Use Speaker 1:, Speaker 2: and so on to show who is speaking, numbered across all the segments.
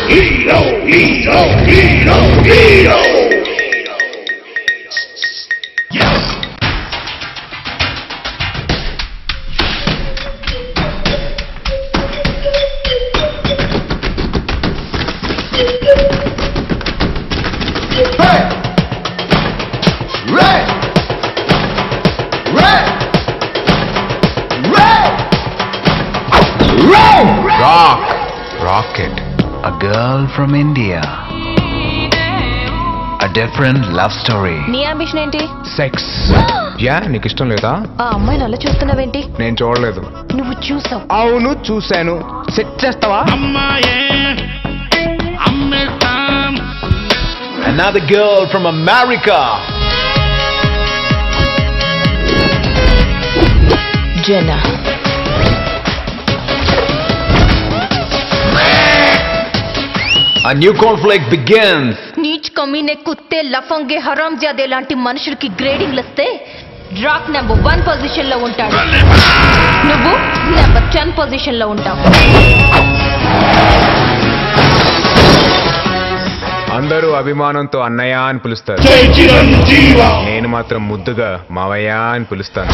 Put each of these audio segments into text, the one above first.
Speaker 1: Hero, hero, hero, hero. Yes. Hey! Red! Red! Red! Red!
Speaker 2: Rock! Rocket. A girl from India. A different love story.
Speaker 3: నీ ambition ఏంటి?
Speaker 2: Sex. Yeah నీకు ఇష్టం లేదా?
Speaker 3: ఆ అమ్మాయిని అలా చూస్తున్నావేంటి?
Speaker 2: నేను చూడలేదు.
Speaker 3: నువ్వు చూసావు.
Speaker 2: అవును చూశాను. సెట్ చేస్తావా? Another girl from America.
Speaker 3: Jenna.
Speaker 2: A new conflict begins.
Speaker 3: నీచ్ కమీనే కుత్తే లఫంగే హరామ్ జాదే లాంటి మనుషులకి గ్రేడింగ్లు వస్తే రాక్ నెంబర్ 1 పొజిషన్ లో ఉంటాడు. నువ్వు నెంబర్ 10 పొజిషన్ లో ఉంటావు.
Speaker 2: అందరూ అభిమానంతో అన్నయ్య అని పిలుస్తారు. నేను మాత్రం ముద్దుగా మావయ్య అని పిలుస్తాను.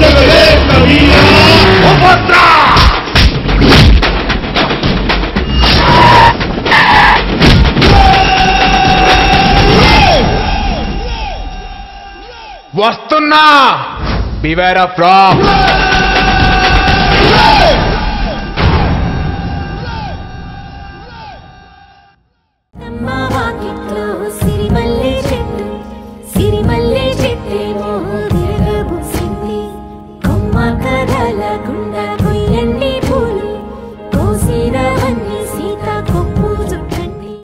Speaker 2: వస్తున్నా. Beware of rock.
Speaker 4: Emma Wakito